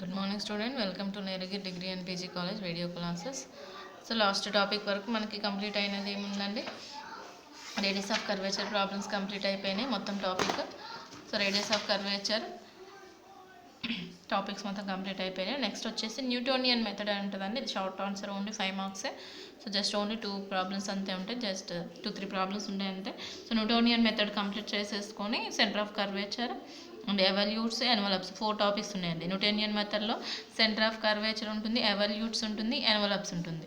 Good morning student, welcome to Nerigi Degree and PG College video classes. So last topic వరకు మనకి complete అయినది ఏముందండి, radius of curvature problems complete అయిపోయినాయి మొత్తం topic. So radius of curvature topics మొత్తం complete అయిపోయినాయి. Next వచ్చేసి Newtonian method ఉంటుందండి. ఇది షార్ట్ ఆన్సర్, ఓన్లీ 5 మార్క్సే. సో జస్ట్ ఓన్లీ 2 ప్రాబ్లమ్స్ అంతే ఉంటాయి, జస్ట్ 2-3 ప్రాబ్లమ్స్ ఉంటాయి అంతే. సో న్యూటోనియన్ మెథడ్ కంప్లీట్ చేసేసుకొని centre of curvature and evolutes, envelopes 4 topics ఉన్నాయండి. న్యూటోనియన్ మెథడ్లో సెంటర్ ఆఫ్ కర్వేచర్ ఉంటుంది, ఎవల్యూట్స్ ఉంటుంది, ఎన్వలప్స్ ఉంటుంది.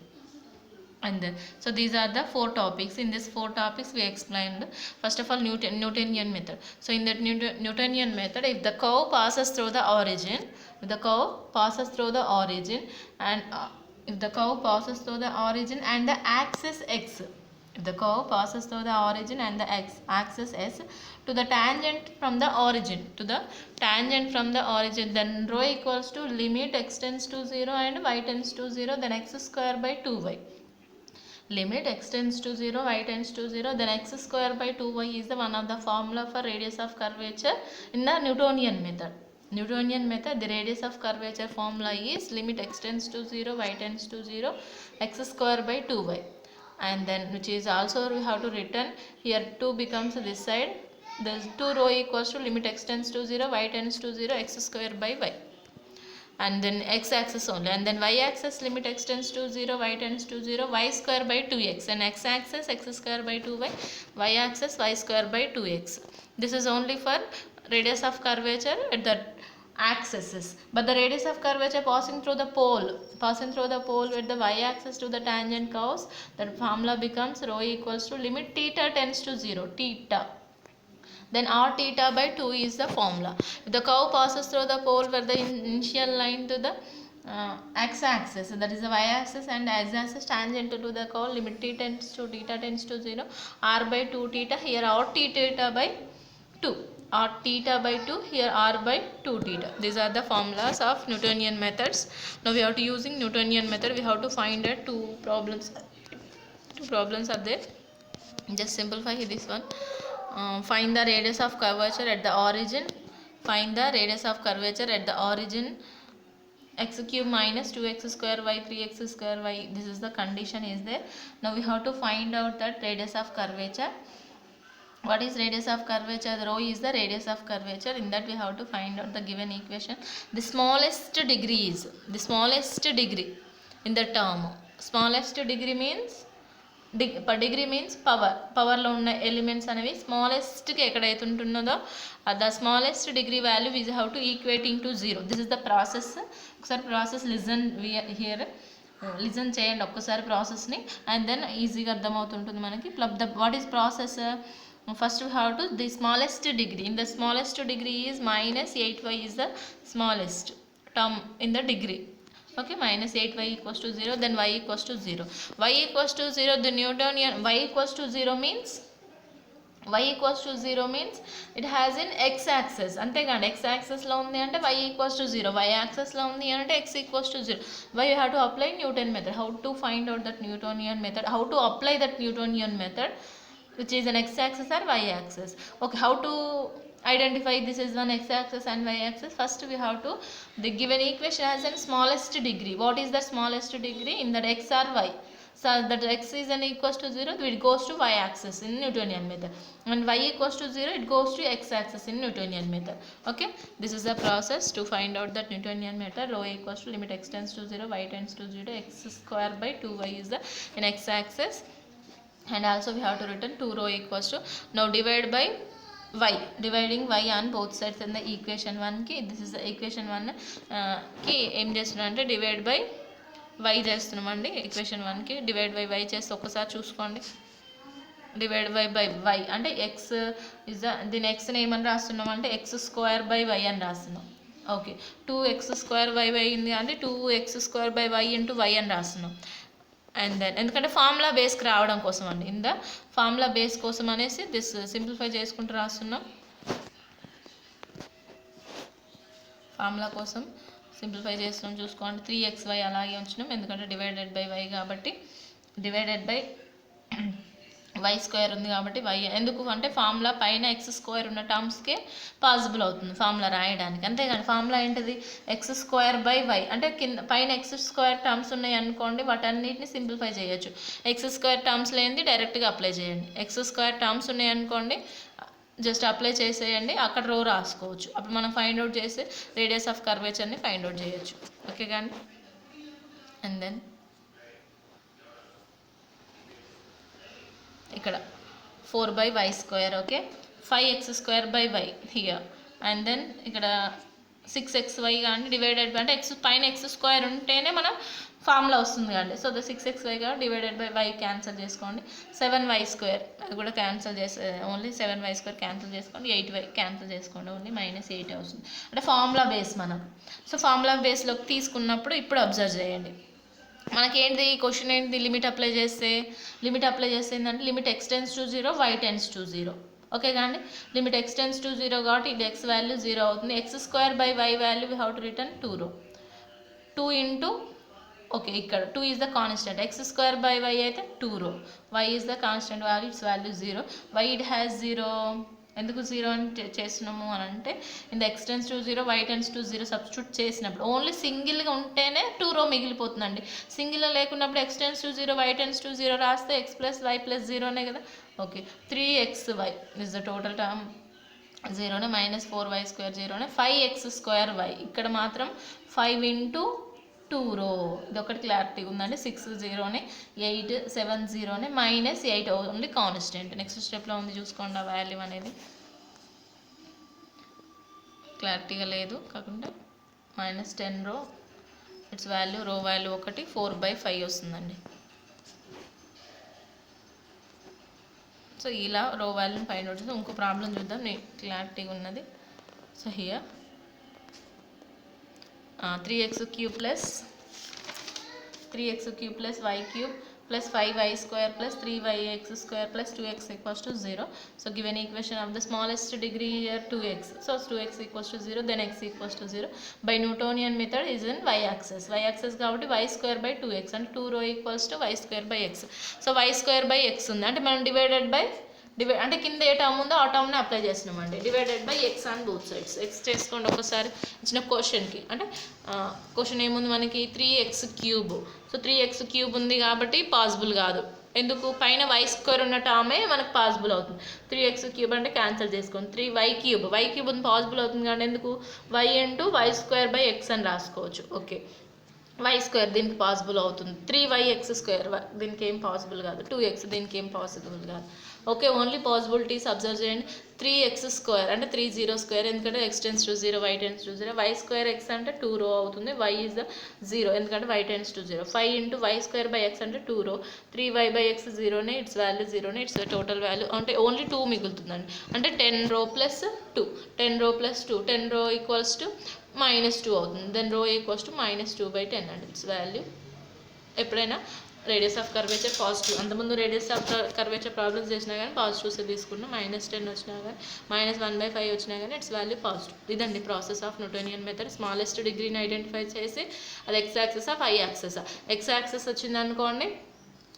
And then so these are the 4 topics. In this 4 topics we explained first of all Newtonian method. So in that Newtonian method, if the curve passes through the origin, if the curve passes through the origin and if the curve passes through the origin and the axis x, if the curve passes through the origin and the axis s to the tangent from the origin, to the tangent from the origin, then rho equals to limit x tends to 0 and y tends to 0, then x square by 2y. Limit x tends to 0, y tends to 0, then x square by 2y is the one of the formula for radius of curvature in the Newtonian method. Newtonian method, the radius of curvature formula is limit x tends to 0, y tends to 0, x square by 2y. And then which is also we have to return here 2 becomes this side, the 2 rho equals to limit x tends to 0, y tends to 0, x square by y. And then x axis only, and then y axis limit x tends to 0, y tends to 0, y square by 2x, and x axis x square by 2y, y axis y square by 2x. This is only for radius of curvature at the axes, but the radius of curvature passing through the pole with the y axis to the tangent curves, that formula becomes rho equals to limit theta tends to 0, theta, then r theta by 2 is the formula. If the curve passes through the pole where the initial line to the x-axis, that is the y-axis, and x-axis tangent to the curve, limit t tends to theta tends to 0, r by 2 theta, here r t theta by 2, r theta by 2, here r by 2 theta. These are the formulas of Newtonian methods. Now we have to using Newtonian method, we have to find out two problems are there. Just simplify this one. Find the radius of curvature at the origin. Find the radius of curvature at the origin. X cube minus 2x square y 3x square y. This is the condition is there. Now we have to find out that radius of curvature. What is radius of curvature? The rho is the radius of curvature. In that we have to find out the given equation. The smallest degree is the smallest degree in the term. Smallest degree means per degree means పవర్లో ఉన్న elements అనేవి స్మాలెస్ట్కి ఎక్కడైతే ఉంటున్నదో the smallest degree value is how to equating to 0. This is the process. ఒకసారి process listen చేయండి ఒక్కసారి ప్రాసెస్ని, అండ్ దెన్ ఈజీగా అర్థమవుతుంటుంది మనకి. What is process? First we have to the smallest degree. In the smallest degree is -8y is the smallest term in the degree. Okay, -8y equals to 0, then y equals to 0. Y equals to 0, the Newtonian y equals to 0 means it has in x axis. అంతేకాండి, x axis లో ఉంది అంటే y equals to 0, y axis లో ఉంది అంటే x equals to 0. Why you have to apply Newton method? How to find out that Newtonian method? How to apply that Newtonian method, which is an x axis or y axis? Okay, how to identify this is one x axis and y axis? First we have to, the given equation has a smallest degree. What is the smallest degree? In that x or y. So that x is an equals to 0, it goes to y axis in Newtonian method, and y equals to 0, it goes to x axis in Newtonian method. Okay, this is the process to find out that Newtonian method. Rho equals to limit x tends to 0, y tends to 0, x square by 2y is the in x axis, and also we have to return 2 rho equals to, now divide by y, dividing y on both sides in the equation 1 ki. This is the equation 1 ki em chestunnam ante divide by y చేస్తున్నాం అండి. Equation 1 కి divide by y చేస్తే ఒక్కసారి చూసుకోండి. Divide by y అంటే x is దీని x ని ఏమని రాస్తున్నాం అంటే x స్క్వేర్ బై y అని రాస్తున్నాం. Okay, 2x square by y ఉంది అంటే 2x square by y into y అని రాస్తున్నాం. అండ్ దెన్ ఎందుకంటే ఫార్ములా బేస్కి రావడం కోసం అండి, ఇన్ ద ఫార్ములా బేస్ కోసం అనేసి దిస్ సింప్లిఫై చేసుకుంటూ రాస్తున్నాం. ఫార్ములా కోసం సింప్లిఫై చేస్తున్నాం, చూసుకోండి. 3xy అలాగే ఉంచినాం ఎందుకంటే డివైడెడ్ బై y కాబట్టి. డివైడెడ్ బై వై స్క్వేర్ ఉంది కాబట్టి వై ఎందుకు అంటే ఫార్ములా పైన ఎక్స్ స్క్వేర్ ఉన్న టర్మ్స్కే పాసిబుల్ అవుతుంది ఫార్ములా రాయడానికి. అంతేగాని ఫార్ములా ఏంటిది ఎక్స్ స్క్వేర్ బై వై అంటే కింద పైన ఎక్స్ స్క్వేర్ టర్మ్స్ ఉన్నాయి అనుకోండి, వాటన్నిటిని సింప్లిఫై చేయొచ్చు. ఎక్స్ స్క్వేర్ టర్మ్స్ లేనిది డైరెక్ట్గా అప్లై చేయండి. ఎక్స్ స్క్వేర్ టర్మ్స్ ఉన్నాయి అనుకోండి, జస్ట్ అప్లై చేసేయండి, అక్కడ రో రాసుకోవచ్చు. అప్పుడు మనం ఫైండ్ అవుట్ చేసి రేడియస్ ఆఫ్ కర్వేచర్ని ఫైండ్ అవుట్ చేయొచ్చు. ఓకే కానీ అండ్ దెన్ ఇక్కడ 4/y², okay 5x² by y here and then ఇక్కడ 6xy కానీ డివైడెడ్ అంటే ఎక్స్ పైన x² ఉంటేనే మనం ఫార్ములా వస్తుంది కానీ. So 6xy divided by y cancel చేసుకోండి. 7y² అది కూడా క్యాన్సిల్ చేసే ఓన్లీ 7y² క్యాన్సిల్ చేసుకోండి. 8y క్యాన్సిల్ చేసుకోండి, ఓన్లీ -8 వస్తుంది. అంటే ఫార్ములా బేస్ మనం. సో ఫార్ములా బేస్లోకి తీసుకున్నప్పుడు ఇప్పుడు అబ్జర్వ్ చేయండి మనకేంటి క్వశ్చన్ ఏంటి, లిమిట్ అప్లై చేస్తే ఏంటంటే లిమిట్ x → 0 y → 0. ఓకే కానీ లిమిట్ x → 0 కాబట్టి ఇది x వాల్యూ 0 అవుతుంది. x² by y value we have to return 2 into okay ఇక్కడ 2 is the constant, x² by y అయితే 2 rho, y is the constant value, it's value 0. Why it has 0 ఎందుకు 0 అని చేస్తున్నాము అని అంటే ఇంత x → 0 y → 0 సబ్స్టిట్యూట్ చేసినప్పుడు ఓన్లీ సింగిల్గా ఉంటేనే 2 రో మిగిలిపోతుందండి. సింగిల్గా లేకున్నప్పుడు x → 0 y → 0 రాస్తే x + y + 0నే కదా. Okay 3xy is the total term 0నే -4y² 0నే 5x²y ఇక్కడ మాత్రం 5 ఇంటూ 2 రో ఇది ఒకటి క్లారిటీ ఉందండి. 6 0నే 8 7 0నే -8 ఓన్లీ కాన్స్టెంట్. నెక్స్ట్ స్టెప్లో ఉంది చూసుకోండి ఆ వాల్యూ అనేది క్లారిటీగా లేదు కాకుండా -10 రో ఇట్స్ వాల్యూ రో వాల్యూ ఒకటి 4/5 వస్తుందండి. సో ఇలా రో వాల్యూని ఫైండ్ అవుట్ చేస్తే ఇంకో ప్రాబ్లం చూద్దాం క్లారిటీగా ఉన్నది. So here 3x³ plus y³ plus 5y² plus 3yx² plus 2x = 0. So given equation of the smallest degree here 2x. So 2x = 0, then x = 0. By Newtonian method is in y-axis. Y-axis కాబట్టి y²/2x అంటే 2 రో = y²/x. So y²/x ఉంది అంటే మనం divide అంటే కింద ఏ term ఉందో ఆ టర్మ్ని అప్లై చేస్తున్నామండి. Divided by x on both sides. x చేసుకోండి ఒకసారి ఇచ్చిన క్వశ్చన్కి. అంటే క్వశ్చన్ ఏముంది మనకి 3x³ సో 3x³ ఉంది కాబట్టి పాసిబుల్ కాదు. ఎందుకు పైన y² ఉన్న టర్మే మనకు పాసిబుల్ అవుతుంది. 3x³ అంటే క్యాన్సిల్ చేసుకోండి. 3y³ ఉంది పాసిబుల్ అవుతుంది కానీ ఎందుకు y × y²/x అని రాసుకోవచ్చు. ఓకే y² దీనికి పాసిబుల్ అవుతుంది. 3yx² దీనికి ఏం పాసిబుల్ కాదు. 2x దీనికి ఏం పాసిబుల్ కాదు. ఓకే ఓన్లీ పాసిబిలిటీస్ అబ్జర్వ్ చేయండి. 3x² అంటే 302 ఎందుకంటే x → 0 y → 0 y²x అంటే 2 రో అవుతుంది. y ఈజ్ ద 0 ఎందుకంటే y → 0. 5 ఇంటూ y²/x అంటే 2 రో 3y/x 0నే ఇట్స్ వాల్యూ 0నే ఇట్స్ టోటల్ వాల్యూ అంటే ఓన్లీ 2 మిగులుతుందండి. అంటే 10 రో + 2 10 రో + 2 10 రో = -2 అవుతుంది. దెన్ రో = -2/10 అండి ఇట్స్ వాల్యూ. ఎప్పుడైనా రేడియస్ ఆఫ్ కర్వేచర్ పాజిటివ్ అంతకుముందు రేడియస్ ఆఫ్ కర్వేచర్ ప్రాబ్లమ్స్ చేసినా కానీ పాజిటివ్స్ తీసుకున్నాం. -10 వచ్చినా కానీ -1/5 వచ్చినా కానీ ఇట్స్ వాల్యూ పాజిటివ్. ఇదండి process of Newtonian method. Smallest డిగ్రీని ఐడెంటిఫై చేసి అది x access y access. x access వచ్చింది అనుకోండి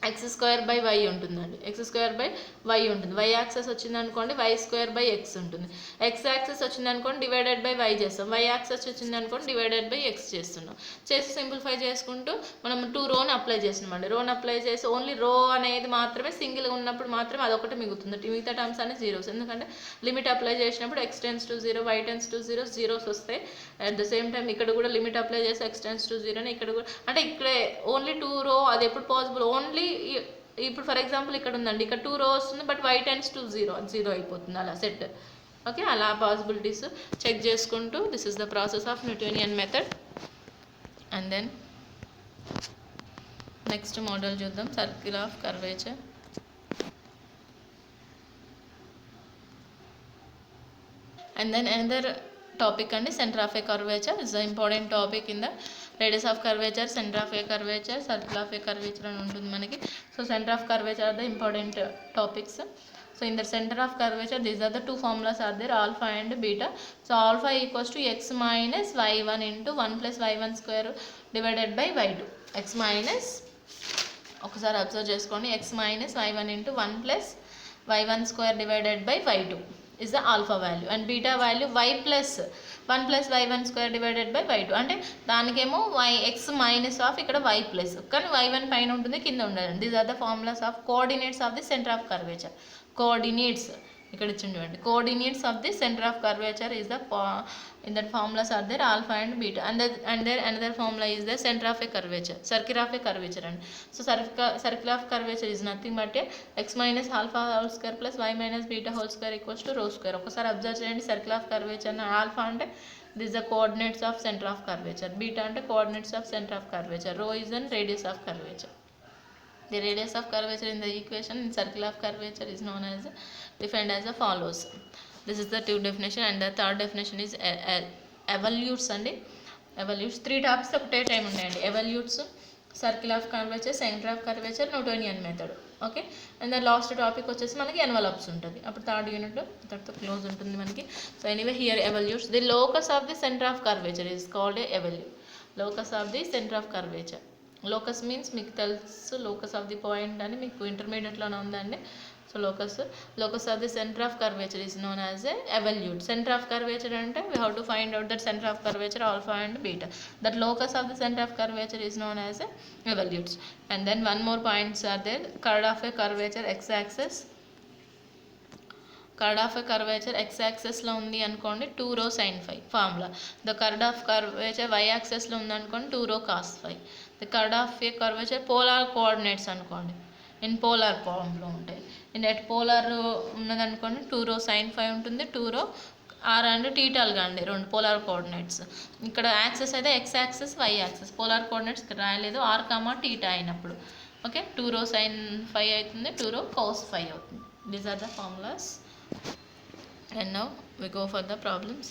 x²/y ఉంటుందండి. x²/y ఉంటుంది. y యాక్సెస్ వచ్చింది అనుకోండి y²/x ఉంటుంది. x యాక్సెస్ వచ్చింది అనుకోండి డివైడెడ్ బై y చేస్తాం. y యాక్సెస్ వచ్చింది అనుకోండి డివైడెడ్ బై x చేస్తున్నాం. చేసి సింప్లిఫై చేసుకుంటూ మనం 2 రోని అప్లై చేస్తున్నామండి. రోని అప్లై చేసి ఓన్లీ రో అనేది మాత్రమే సింగిల్గా ఉన్నప్పుడు మాత్రమే అదొకటి మిగులుతుంది. మిగతా టర్మ్స్ అన్ని జీరోస్ ఎందుకంటే లిమిట్ అప్లై చేసినప్పుడు x → 0 y → 0 జీరోస్ వస్తాయి. అట్ ద సేమ్ టైం ఇక్కడ కూడా లిమిట్ అప్లై చేసి x → 0 అని ఇక్కడ కూడా అంటే ఇక్కడ ఓన్లీ 2 రో అది ఎప్పుడు పాసిబుల్ ఓన్లీ ఇప్పుడు ఫర్ ఎగ్జాంపుల్ ఇక్కడ ఉందండి ఇక్కడ 2 రో వస్తుంది బట్ y → 0 అది 0 అయిపోతుంది అలా సెట్. ఓకే అలా పాసిబిలిటీస్ చెక్ చేసుకుంటూ this is the process of Newtonian method. And then next model చూద్దాం circle of curvature. And then another topic అండి centre of a curvature is the important topic in the radius of curvature, centre of a curvature, circle of a curvature అని ఉంటుంది మనకి. So centre of curvature are the important topics. So in the center of curvature these are the two formulas are there, alpha and beta. So alpha equals to x minus y1 into 1 plus y1 square divided by y2. X minus ఒకసారి observe చేసుకోండి x minus y1 into 1 plus y1 square divided by y2 is the alpha value, and beta value y plus 1 plus y1 square divided by y2. అంటే దానికేమో x minus of ఇక్కడ y plus, కానీ y1 పైన ఉంటుంది కింద ఉండదు. These are the formulas of coordinates of the centre of curvature. Coordinates ఇక్కడ ఇచ్చిండి, coordinates of the centre of curvature is the in that formulas are there alpha and beta, and there another formula is the center of a curvature, circle of a curvature. And so circle of curvature is nothing but a x minus alpha whole square plus y minus beta whole square equals to rho square. ఒకసారి observe చేయండి, circle of curvature alpha అంటే this is the coordinates of center of curvature, beta అంటే coordinates of center of curvature, rho is the radius of curvature. The radius of curvature in the equation in circle of curvature is known as defined as follows. This is the two definition, and the third definition is evolutes అండి. evolutes 3 topics ఒకటే time ఉన్నాయండి. evolutes, circle of curvature, centre of curvature, Newtonian method. Okay, and the last topic వచ్చేసి మనకి envelopes ఉంటుంది. అప్పుడు third unit థర్డ్తో close ఉంటుంది మనకి. So anyway here evolutes the locus of the centre of curvature is called a evolute. Locus of the centre of curvature. Locus means మీకు తెలుసు, locus of the point అని మీకు ఇంటర్మీడియట్లోనే ఉందండి. So locus of the center of curvature is known as a evolute. Center of curvature ante we have to find out that center of curvature alpha and beta. That locus of the center of curvature is known as a evolutes. And then one more points are there. Chord of a curvature x axis. Chord of a curvature x axis లో ఉంది అనుకోండి 2 rho sin phi formula. The chord of curvature y axis లో ఉంది అనుకోండి 2 rho cos phi. The chord of a curvature polar coordinates అనుకోండి in polar ఫామ్లో ఉంటాయి. Net polar ఉన్నదనుకోండి 2 rho sin phi ఉంటుంది, 2 rho ఆర్ అండ్ టీటాలుగా అండి, రెండు పోలార్ కోఆర్డినేట్స్. ఇక్కడ యాక్సెస్ అయితే x axis y axis, polar coordinates ఇక్కడ రాయలేదు, ఆర్ కామా టీటా అయినప్పుడు. ఓకే, 2 rho sin phi అవుతుంది, 2 rho cos phi అవుతుంది. These are the formulas. And now we go for the problems.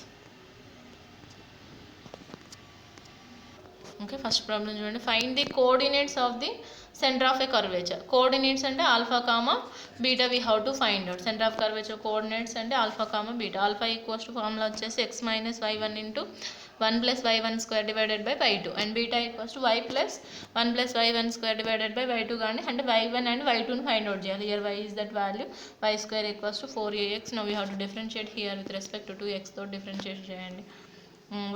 Okay, first problem చూడండి. Find the coordinates of the center of a curvature. Coordinates అంటే alpha comma beta we have to find out. Center of curvature coordinates అంటే alpha comma beta. Alpha equals to formula వచ్చేసి x minus y1 into 1 plus y1 square divided by y2, and beta equals to y plus 1 plus y1 square divided by y2 కానీ అంటే y1 and y2 ని find out చేయాలి. Here y is that value, y square equals to 4ax. Now we have to differentiate here with respect to 2x తో differentiate చేయండి.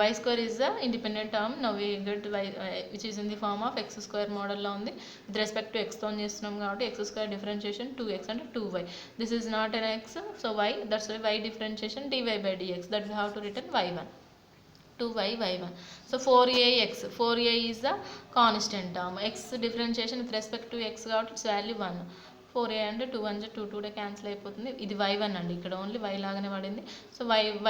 y square is the independent term. Now we get y which is in the form of x square model లో ఉంది. With respect to x తో చేస్తున్నాం కాబట్టి x square differentiation 2x అంటే 2y. This is not an x, so y, that's why y differentiation dy by dx, that we have to written y1, 2y y1. So 4a is the constant term. X differentiation with respect to x కాబట్టి its value 1. 4a అంటే 2 1 2 2 cancel అయిపోతుంది. ఇది y1 అండి, ఇక్కడ only y లాగానే పడింది. So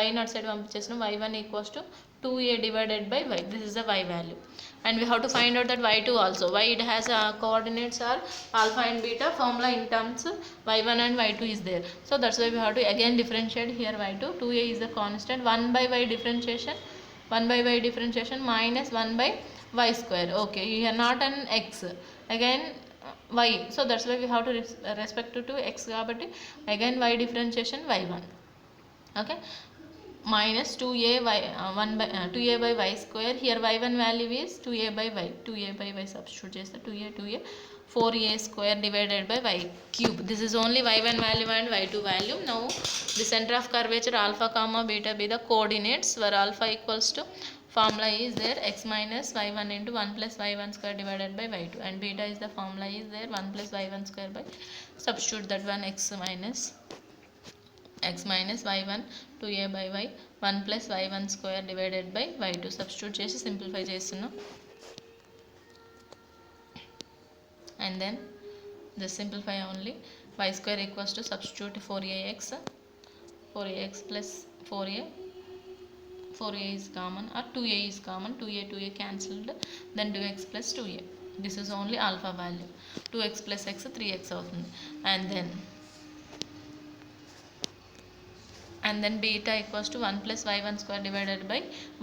y naught side పంపించేసినాం. y1 equals to 2a divided by y. This is the y value, and we have to find out that y2 also. Y it has coordinates are alpha and beta. Formula in terms y1 and y2 is there, so that's why we have to again differentiate here y2. 2a is the constant. 1 by y differentiation minus 1 by y square. Okay, here not an x, again y, so that's why we have to respect to x కాబట్టి again y differentiation y1. Okay, minus 2a by 2a by y square. Here y1 value is 2a by y substitute చేస్తే 2a 4a square divided by y cube. This is only y1 value and y2 value. Now the center of curvature alpha comma beta be the coordinates, where alpha equals to formula is there x minus y1 into 1 plus y1 square divided by y2, and beta is the formula is there 1 plus y1 square by, substitute that one, x minus y1 2a by y 1 plus y1 square divided by y2, substitute చేసి simplify చేస్తున్నాం. And then just simplify only. Y square equals to substitute 4ax plus 4a is common, or 2a is common, 2a cancelled, then 2x plus 2a. This is only alpha value. 2x plus x 3x అవుతుంది. And then beta equals to 1 plus y1 square divided by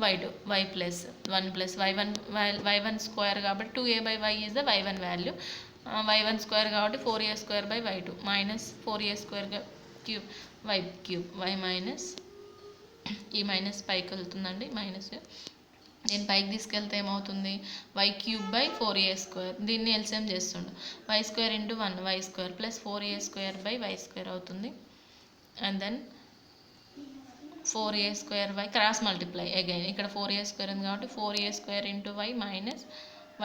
y2, y plus 1 plus y1 square కాబట్టి 2a by y is the y1 value, y1 square కాబట్టి 4a square by y2 minus 4a square cube y cube, y minus ఈ minus పైకి వెళ్తుందండి minus, నేను పైకి తీసుకెళ్తే ఏమవుతుంది y³/4a². దీన్ని ఎల్సిఎం చేస్తుండు y² × 1 y² + 4a² అవుతుంది. And then 4a² cross multiply again ఇక్కడ 4a² ఉంది కాబట్టి 4a² × y మైనస్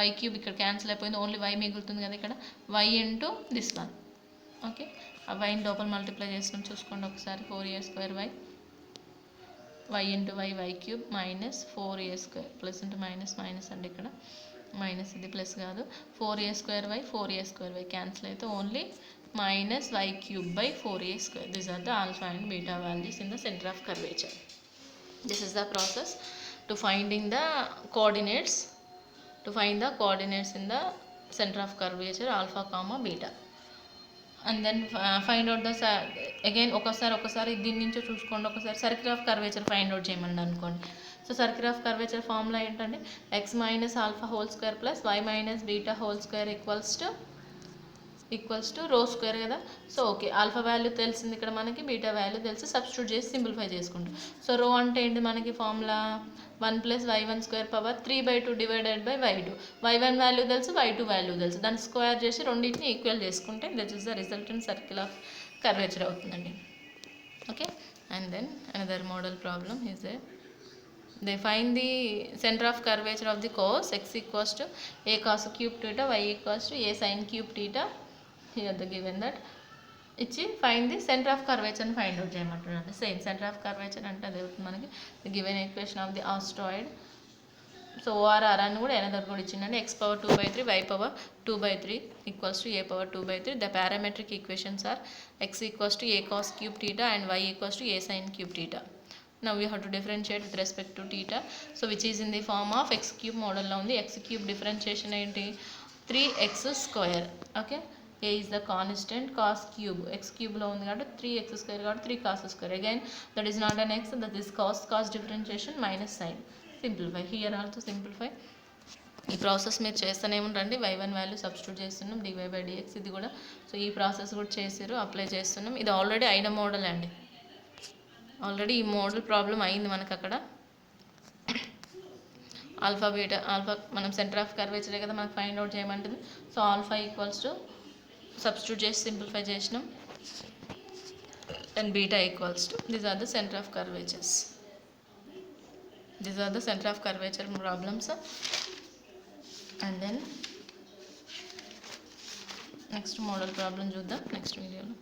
y³ ఇక్కడ క్యాన్సిల్ అయిపోయింది, ఓన్లీ y మిగులుతుంది కదా ఇక్కడ y into this one. Okay, ఆ వైని లోపల మల్టిప్లై చేసినాం చూసుకోండి ఒకసారి. 4a² y into y³ minus 4a² plus into minus minus అండి ఇక్కడ మైనస్, ఇది ప్లస్ కాదు. 4a² 4a² క్యాన్సిల్ అయితే only minus y³/4a². These are the alpha and beta values in the center of curvature. This is the process to finding the coordinates, to find the coordinates in the center of curvature alpha comma beta. And then find out the again ఒకసారి దీని నుంచి చూసుకోండి. ఒకసారి circle of curvature find out చేయమని అనుకోండి. So circle of curvature formula ఏంటంటే x minus alpha whole square plus y minus beta whole square equals to రో square కదా. సో ఓకే, ఆల్ఫా వాల్యూ తెలిసింది ఇక్కడ మనకి, బీటా వాల్యూ తెలిసి సబ్స్టిట్యూట్ చేసి సింప్లిఫై చేసుకుంటాం. సో రో అంటే ఏంటి మనకి formula 1 + y1² power 3/2 divided by y2. y1 value తెలుసు, y2 వాల్యూ తెలుసు, దాన్ని స్క్వేర్ చేసి రెండింటిని ఈక్వల్ చేసుకుంటే that is the resultant circle of curvature అవుతుందండి. Okay, and then another model problem is there. They find the center of curvature of the cos x equals to a cos³ theta, y equals to a sin³ theta. Here the given that ఇచ్చి find the centre of curvature అని find out చేయమంటున్నాను. Same centre of curvature అంటే అది మనకి the given equation of the astroid. So ఓఆర్ఆర్ అని కూడా another కూడా ఇచ్చిందండి. x⁻2/3 y⁻2/3 equals to a⁻2/3. The parametric equations are x equals to a cos³ theta and y equals to a sin³ theta. Now we have to differentiate with respect to theta, so which is in the form of x³ model లో ఉంది. x³ differentiation ఏంటి 3x². Okay, a is the constant, cos³ x³ లో ఉంది కాబట్టి 3x² కాబట్టి 3 cos². Again that is not an x, that is cos differentiation minus sin. Simplify here also, simplify. ఈ process మీరు చేస్తూనే ఉండండి. y1 వాల్యూ సబ్స్టిట్యూట్ చేస్తున్నాం dy/dx, ఇది కూడా. సో ఈ ప్రాసెస్ కూడా చేసారు, అప్లై చేస్తున్నాం. ఇది ఆల్రెడీ అయిన మోడల్ అండి, ఆల్రెడీ ఈ మోడల్ ప్రాబ్లం అయింది మనకు అక్కడ. ఆల్ఫా బీటా, ఆల్ఫా మనం సెంటర్ ఆఫ్ కర్వేచరే కదా మనకు ఫైండ్ అవుట్ చేయమంటుంది. So alpha equals to substitute చేసి సింప్లిఫై చేసినాం, and beta equals to these are the centre of curvatures. These are the centre of curvature problems. And then next model problem చూద్దాం next వీడియోలో.